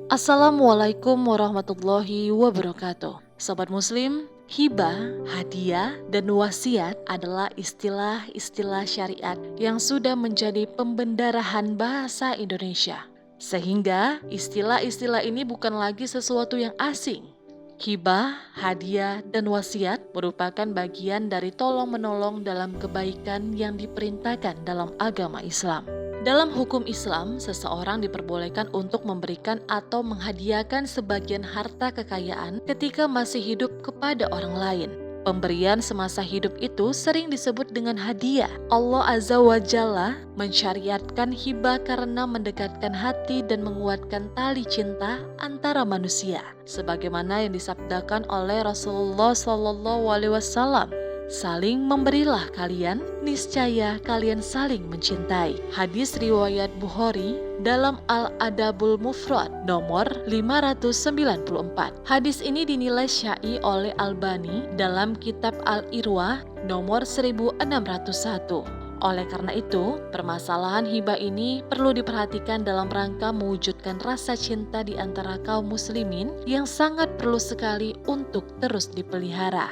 Assalamualaikum warahmatullahi wabarakatuh. Sobat Muslim, hibah, hadiah, dan wasiat adalah istilah-istilah syariat yang sudah menjadi pembendarahan bahasa Indonesia. Sehingga istilah-istilah ini bukan lagi sesuatu yang asing. Hibah, hadiah, dan wasiat merupakan bagian dari tolong-menolong dalam kebaikan yang diperintahkan dalam agama Islam. Dalam hukum Islam, seseorang diperbolehkan untuk memberikan atau menghadiahkan sebagian harta kekayaan ketika masih hidup kepada orang lain. Pemberian semasa hidup itu sering disebut dengan hadiah. Allah Azza wa Jalla mensyariatkan hibah karena mendekatkan hati dan menguatkan tali cinta antara manusia. Sebagaimana yang disabdakan oleh Rasulullah SAW. Saling memberilah kalian, niscaya kalian saling mencintai. Hadis riwayat Bukhari dalam Al-Adabul Mufrad nomor 594. Hadis ini dinilai syai oleh Albani dalam kitab Al-Irwa nomor 1601. Oleh karena itu, permasalahan hibah ini perlu diperhatikan dalam rangka mewujudkan rasa cinta di antara kaum muslimin yang sangat perlu sekali untuk terus dipelihara.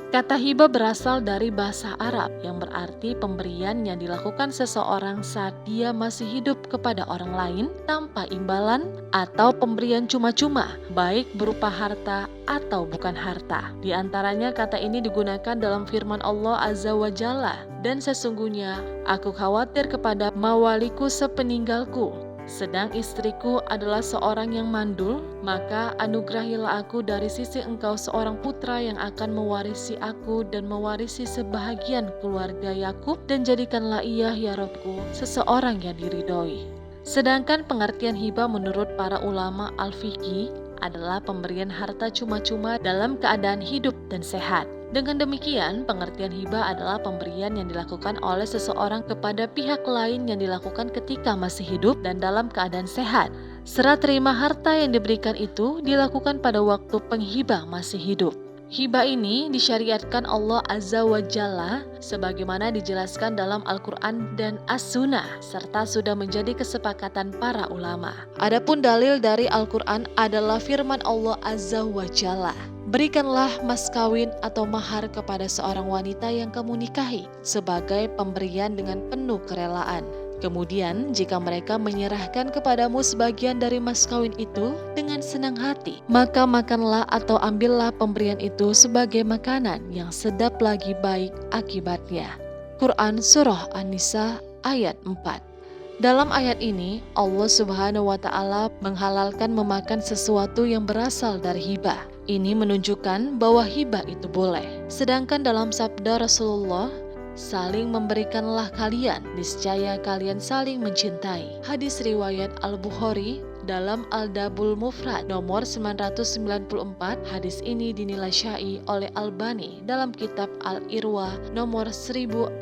Kata hibah berasal dari bahasa Arab yang berarti pemberian yang dilakukan seseorang saat dia masih hidup kepada orang lain tanpa imbalan atau pemberian cuma-cuma, baik berupa harta atau bukan harta. Di antaranya kata ini digunakan dalam firman Allah Azza wa Jalla, dan sesungguhnya aku khawatir kepada mawaliku sepeninggalku. Sedang istriku adalah seorang yang mandul, maka anugerahilah aku dari sisi engkau seorang putra yang akan mewarisi aku dan mewarisi sebahagian keluarga Yakub, dan jadikanlah ia ya Rabbku seseorang yang diridhoi. Sedangkan pengertian hibah menurut para ulama al-fiqih adalah pemberian harta cuma-cuma dalam keadaan hidup dan sehat. Dengan demikian, pengertian hibah adalah pemberian yang dilakukan oleh seseorang kepada pihak lain yang dilakukan ketika masih hidup dan dalam keadaan sehat. Serah terima harta yang diberikan itu dilakukan pada waktu penghibah masih hidup. Hibah ini disyariatkan Allah Azza wa Jalla sebagaimana dijelaskan dalam Al-Quran dan As-Sunnah, serta sudah menjadi kesepakatan para ulama. Adapun dalil dari Al-Quran adalah firman Allah Azza wa Jalla. Berikanlah mas kawin atau mahar kepada seorang wanita yang kamu nikahi sebagai pemberian dengan penuh kerelaan. Kemudian jika mereka menyerahkan kepadamu sebagian dari mas kawin itu dengan senang hati, maka makanlah atau ambillah pemberian itu sebagai makanan yang sedap lagi baik akibatnya. Quran Surah An-Nisa ayat 4. Dalam ayat ini, Allah Subhanahu wa Ta'ala menghalalkan memakan sesuatu yang berasal dari hibah. Ini menunjukkan bahwa hibah itu boleh. Sedangkan dalam sabda Rasulullah, saling memberikanlah kalian, niscaya kalian saling mencintai. Hadis riwayat Al-Bukhari dalam Al-Adabul Mufrad nomor 994. Hadis ini dinilai syai oleh Albani dalam kitab Al-Irwa nomor 1601.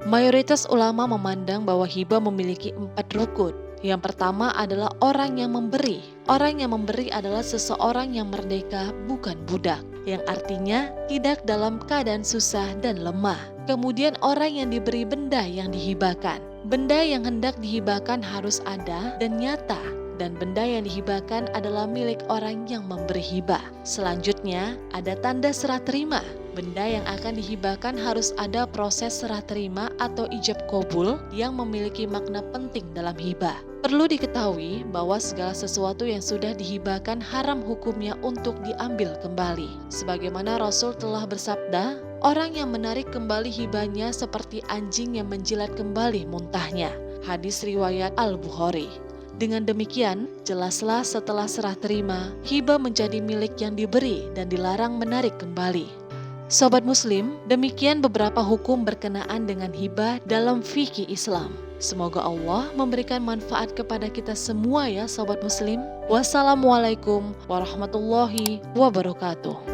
Mayoritas ulama memandang bahwa hibah memiliki 4 rukun. Yang pertama adalah orang yang memberi. Orang yang memberi adalah seseorang yang merdeka, bukan budak, yang artinya tidak dalam keadaan susah dan lemah. Kemudian orang yang diberi benda yang dihibahkan. Benda yang hendak dihibahkan harus ada dan nyata, dan benda yang dihibahkan adalah milik orang yang memberi hibah. Selanjutnya ada tanda serah terima. Benda yang akan dihibahkan harus ada proses serah terima atau ijab qabul yang memiliki makna penting dalam hibah. Perlu diketahui bahwa segala sesuatu yang sudah dihibahkan haram hukumnya untuk diambil kembali. Sebagaimana Rasul telah bersabda, orang yang menarik kembali hibahnya seperti anjing yang menjilat kembali muntahnya. Hadis riwayat Al-Bukhari. Dengan demikian, jelaslah setelah serah terima, hibah menjadi milik yang diberi dan dilarang menarik kembali. Sobat Muslim, demikian beberapa hukum berkenaan dengan hibah dalam fikih Islam. Semoga Allah memberikan manfaat kepada kita semua ya Sobat Muslim. Wassalamualaikum warahmatullahi wabarakatuh.